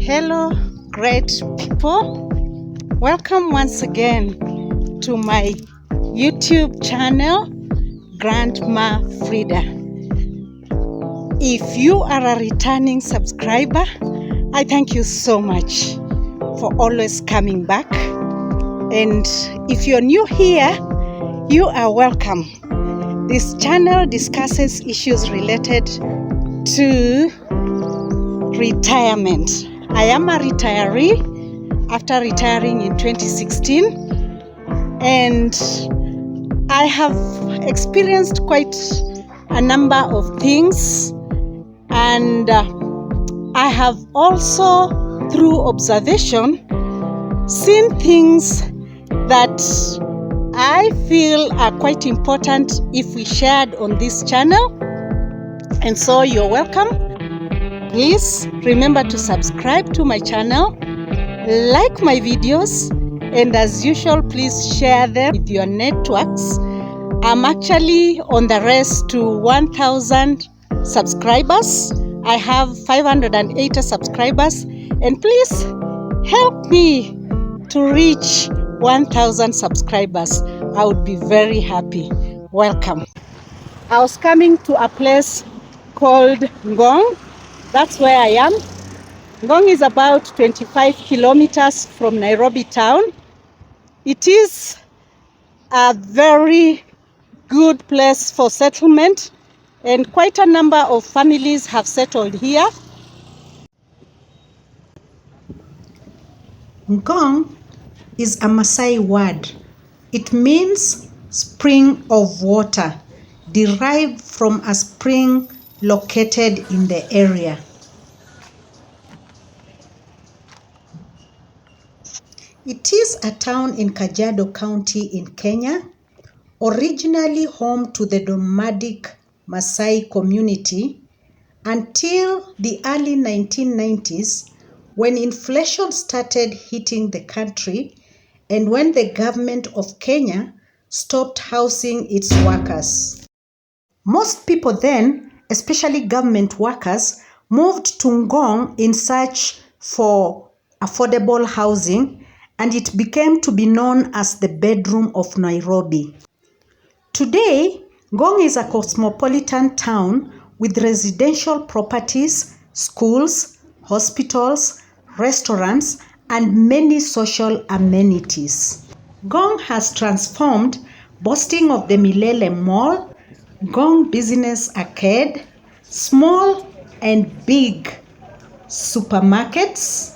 Hello, great people. Welcome once again to my YouTube channel, Grandma Frida. If you are a returning subscriber, I thank you so much for always coming back. And if you're new here, you are welcome. This channel discusses issues related to retirement. I am a retiree after retiring in 2016, and I have experienced quite a number of things, and I have also, through observation, seen things that I feel are quite important if we shared on this channel. And so you're welcome. Please remember to subscribe to my channel, like my videos, and as usual, please share them with your networks. I'm actually on the race to 1,000 subscribers. I have 580 subscribers, and please help me to reach 1,000 subscribers. I would be very happy. Welcome. I was coming to a place called Ngong. That's where I am. Ngong is about 25 kilometers from Nairobi town. It is a very good place for settlement, and quite a number of families have settled here. Ngong is a Maasai word. It means spring of water, derived from a spring located in the area. It is a town in Kajiado County in Kenya, originally home to the nomadic Maasai community until the early 1990s, when inflation started hitting the country and when the government of Kenya stopped housing its workers. Most people then, especially government workers, moved to Ngong in search for affordable housing, and it became to be known as the bedroom of Nairobi. Today, Ngong is a cosmopolitan town with residential properties, schools, hospitals, restaurants, and many social amenities. Ngong has transformed, boasting of the Milele Mall, Ngong Business Arcade, small and big supermarkets,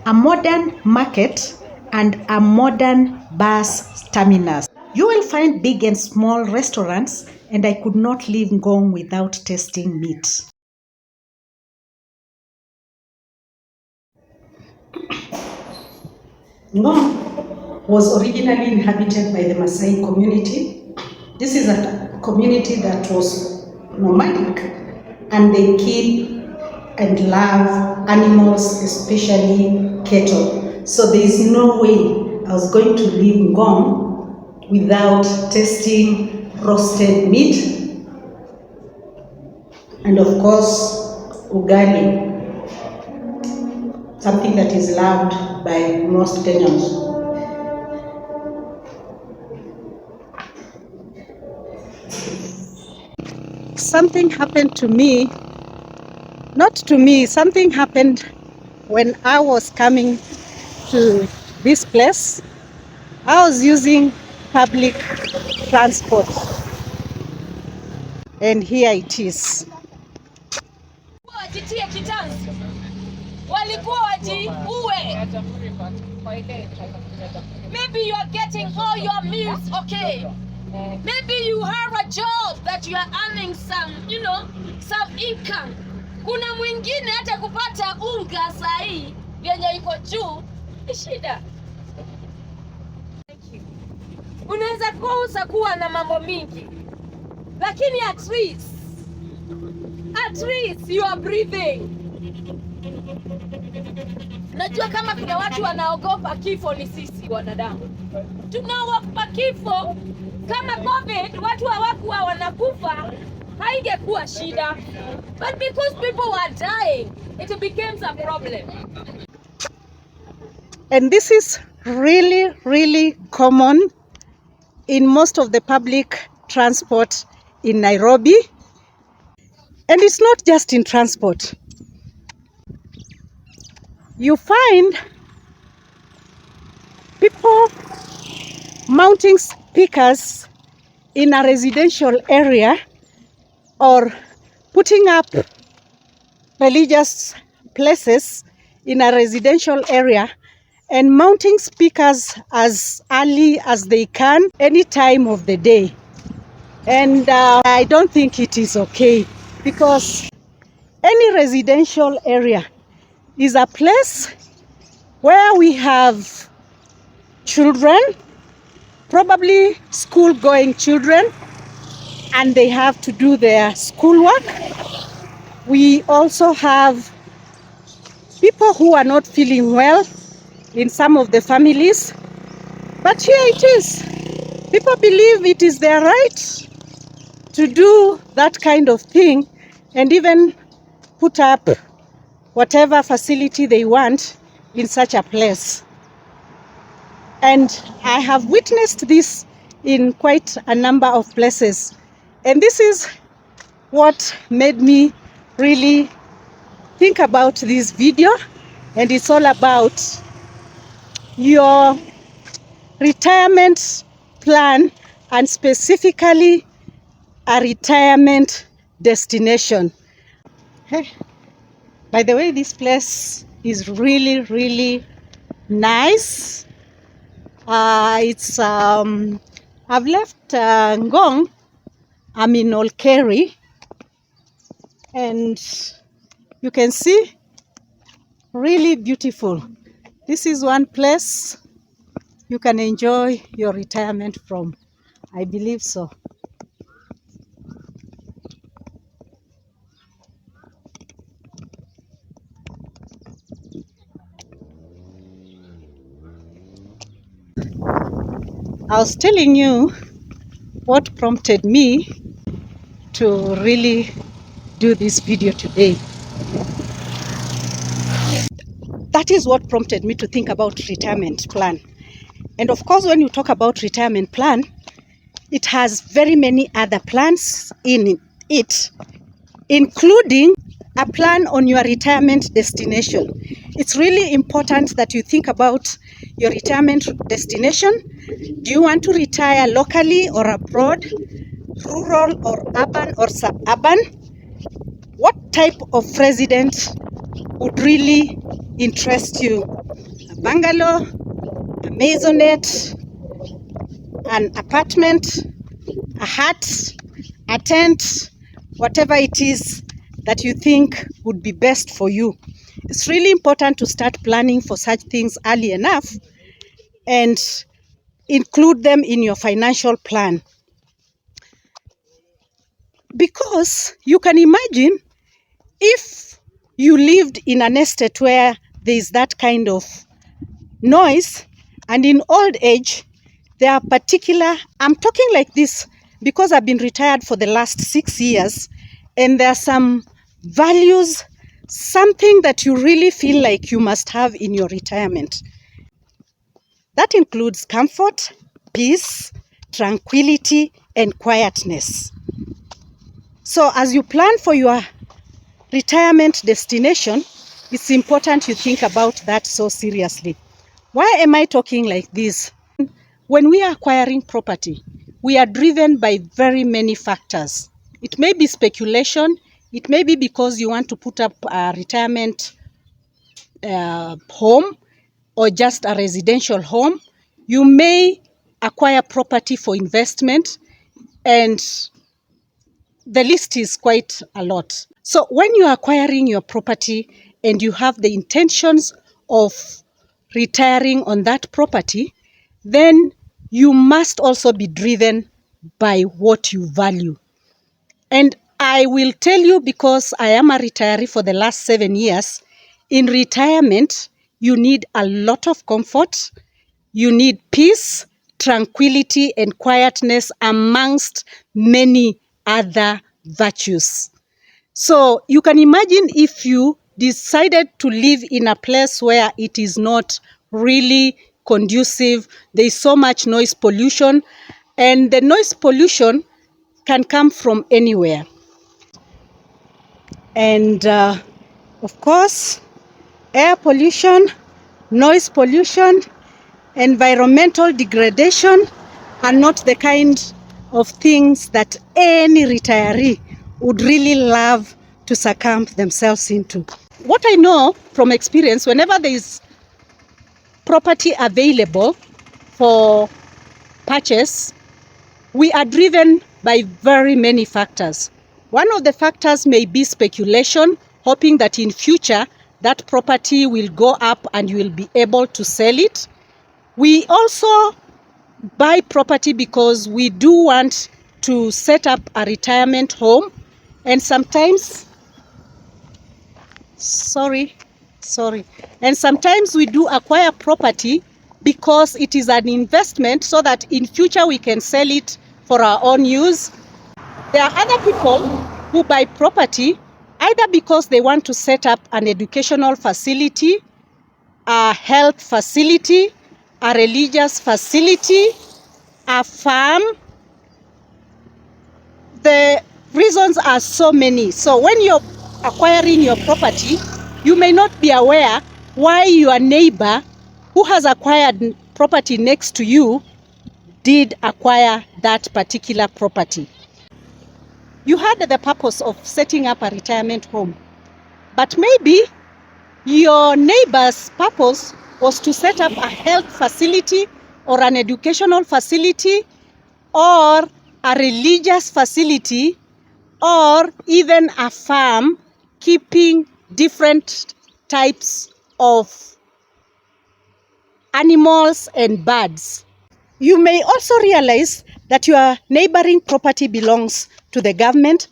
a modern market, and a modern bus terminus. You will find big and small restaurants, and I could not leave Ngong without tasting meat. Ngong was originally inhabited by the Maasai community. This is a community that was nomadic, and they keep and love animals, especially cattle. So there is no way I was going to leave Ngong without tasting roasted meat and of course ugali, something that is loved by most Kenyans. Something happened to me. Not to me, something happened when I was coming to this place. I was using public transport, and here it is. Maybe you are getting all your meals, okay? Maybe you have a job that you are earning some, some income. Kuna mwingine hata kupata unga sahi yenye iko juu ni shida. Unaweza kosa kuwa na mambo mingi, lakini at least you are breathing. Najua kama kuna watu wanaogopa kifo, ni sisi wanadamu tunaogopa kifo. Kama COVID watu hawakuwa wanakufa, haingekuwa shida, but because people were dying, it becomes a problem. And this is really, really common in most of the public transport in Nairobi. And it's not just in transport. You find people mounting speakers in a residential area or putting up religious places in a residential area and mounting speakers as early as they can, any time of the day. And I don't think it is okay, because any residential area is a place where we have children, probably school-going children, and they have to do their schoolwork. We also have people who are not feeling well in some of the families. But here it is. People believe it is their right to do that kind of thing and even put up whatever facility they want in such a place. And I have witnessed this in quite a number of places. And this is what made me really think about this video. And it's all about your retirement plan, and specifically a retirement destination. Hey, by the way, this place is really, really nice. I've left Ngong. I'm in Olkeri, and you can see, really beautiful. This is one place you can enjoy your retirement from. I believe so. I was telling you what prompted me to really do this video today. That is what prompted me to think about retirement plan. And of course, when you talk about retirement plan, it has very many other plans in it, including a plan on your retirement destination. It's really important that you think about your retirement destination. Do you want to retire locally or abroad, rural or urban or suburban? What type of residence would really interest you? A bungalow, a maisonette, an apartment, a hut, a tent, whatever it is that you think would be best for you. It's really important to start planning for such things early enough and include them in your financial plan. Because you can imagine, if you lived in an estate where there is that kind of noise, and in old age, there are particular, I'm talking like this because I've been retired for the last 6 years, and there are some values, something that you really feel like you must have in your retirement. That includes comfort, peace, tranquility, and quietness. So as you plan for your retirement destination, it's important you think about that so seriously. Why am I talking like this? When we are acquiring property, we are driven by very many factors. It may be speculation. It may be because you want to put up a retirement home or just a residential home. You may acquire property for investment, and the list is quite a lot. So when you are acquiring your property and you have the intentions of retiring on that property, then you must also be driven by what you value. And I will tell you, because I am a retiree for the last 7 years, in retirement, you need a lot of comfort, you need peace, tranquility, and quietness, amongst many other virtues. So you can imagine if you decided to live in a place where it is not really conducive, there is so much noise pollution, and the noise pollution can come from anywhere. And of course, air pollution, noise pollution, environmental degradation are not the kind of things that any retiree would really love to succumb themselves into. What I know from experience, whenever there is property available for purchase, we are driven by very many factors. One of the factors may be speculation, hoping that in future that property will go up and you will be able to sell it. We also buy property because we do want to set up a retirement home, and sometimes and sometimes we do acquire property because it is an investment, so that in future we can sell it for our own use. There are other people who buy property either because they want to set up an educational facility, a health facility, a religious facility, a farm. The reasons are so many. So when you're acquiring your property, you may not be aware why your neighbor who has acquired property next to you did acquire that particular property. You had the purpose of setting up a retirement home, but maybe your neighbor's purpose was to set up a health facility or an educational facility or a religious facility or even a farm keeping different types of animals and birds. You may also realize that your neighboring property belongs to the government,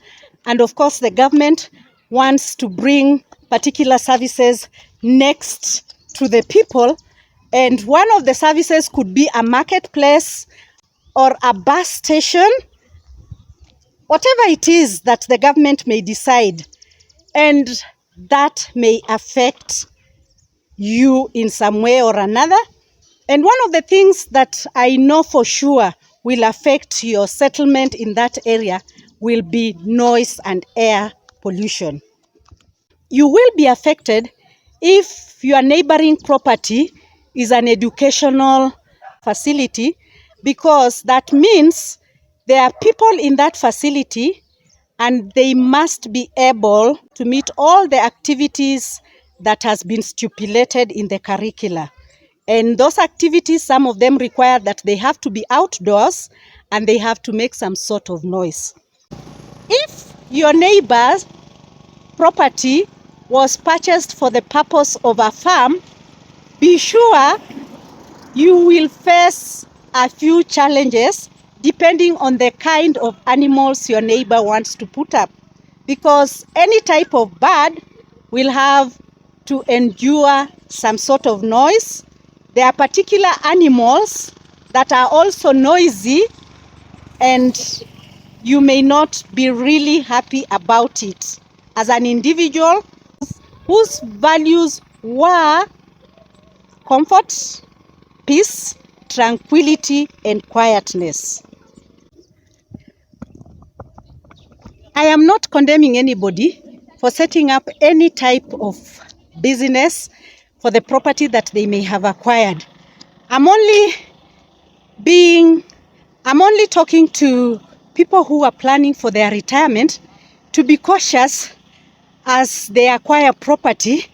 and of course the government wants to bring particular services next to the people, and one of the services could be a marketplace or a bus station, whatever it is that the government may decide, and that may affect you in some way or another. And one of the things that I know for sure will affect your settlement in that area will be noise and air pollution. You will be affected if your neighboring property is an educational facility, because that means there are people in that facility and they must be able to meet all the activities that has been stipulated in the curricula. And those activities, some of them require that they have to be outdoors and they have to make some sort of noise. If your neighbor's property was purchased for the purpose of a farm, be sure you will face a few challenges depending on the kind of animals your neighbor wants to put up. Because any type of bird will have to endure some sort of noise. There are particular animals that are also noisy, and you may not be really happy about it. As an individual whose values were comfort, peace, tranquility, and quietness. I am not condemning anybody for setting up any type of business for the property that they may have acquired. I'm only talking to people who are planning for their retirement to be cautious as they acquire property,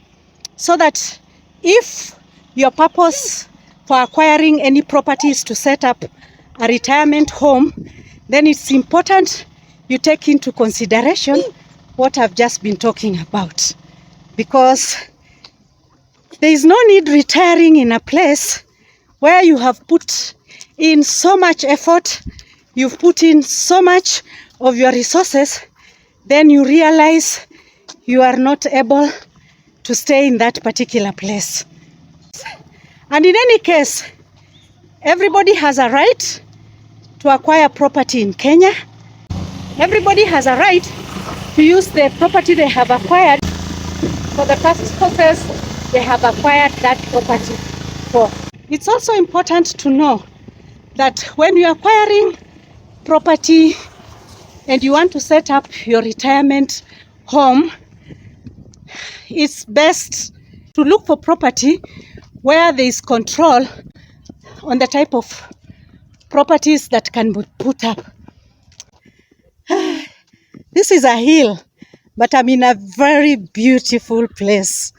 so that if your purpose for acquiring any property is to set up a retirement home, then it's important you take into consideration what I've just been talking about. Because there is no need retiring in a place where you have put in so much effort, you've put in so much of your resources, then you realize you are not able to stay in that particular place. And in any case, everybody has a right to acquire property in Kenya. Everybody has a right to use the property they have acquired for the purposes they have acquired that property for. It's also important to know that when you're acquiring property and you want to set up your retirement home, it's best to look for property where there is control on the type of properties that can be put up. This is a hill, but I'm in a very beautiful place.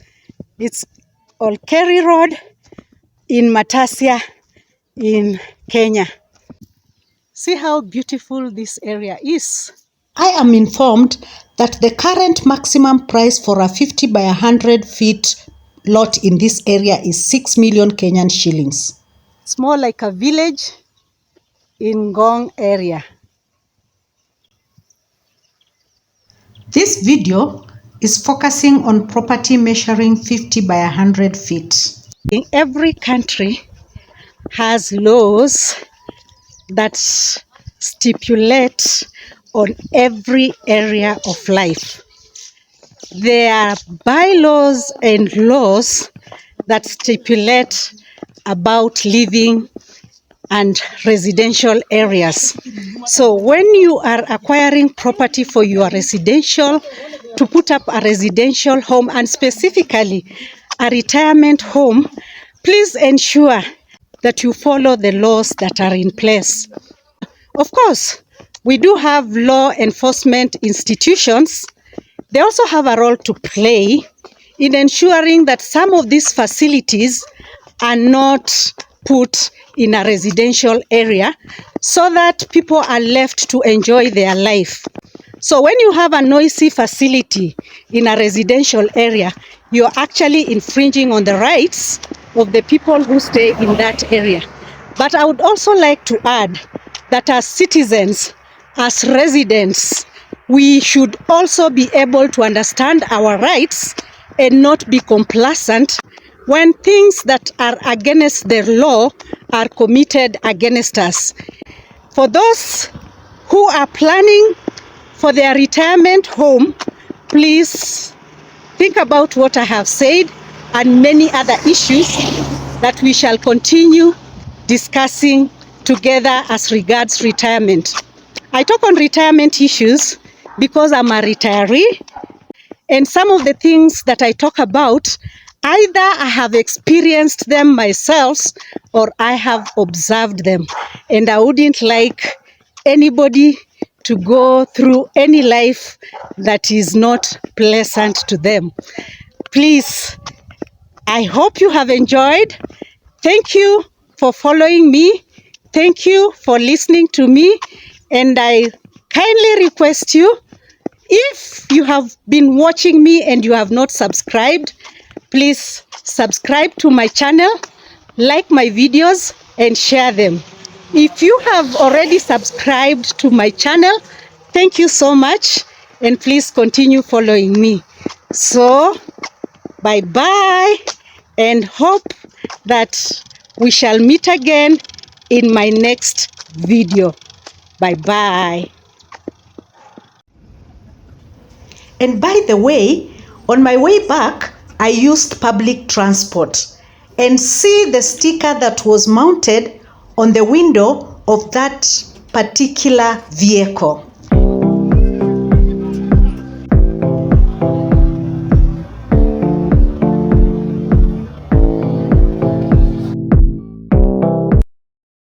It's Olkeri Road in Matasia in Kenya. See how beautiful this area is. I am informed that the current maximum price for a 50 by 100 feet lot in this area is 6 million Kenyan shillings. It's more like a village in Ngong area. This video is focusing on property measuring 50 by 100 feet. In every country has laws that stipulate on every area of life. There are bylaws and laws that stipulate about living and residential areas. So when you are acquiring property for your residential, to put up a residential home and specifically a retirement home, please ensure that you follow the laws that are in place. Of course, we do have law enforcement institutions. They also have a role to play in ensuring that some of these facilities are not put in a residential area so that people are left to enjoy their life. So when you have a noisy facility in a residential area, you're actually infringing on the rights of the people who stay in that area. But I would also like to add that as citizens, as residents, we should also be able to understand our rights and not be complacent when things that are against the law are committed against us. For those who are planning for their retirement home, please think about what I have said and many other issues that we shall continue discussing together as regards retirement. I talk on retirement issues because I'm a retiree, and some of the things that I talk about, either I have experienced them myself or I have observed them. And I wouldn't like anybody to go through any life that is not pleasant to them. Please, I hope you have enjoyed. Thank you for following me. Thank you for listening to me. And I kindly request you, if you have been watching me and you have not subscribed, please subscribe to my channel, like my videos, and share them. If you have already subscribed to my channel, thank you so much, and please continue following me. So, bye-bye, and hope that we shall meet again in my next video. Bye-bye. And by the way, on my way back, I used public transport. And see the sticker that was mounted on the window of that particular vehicle.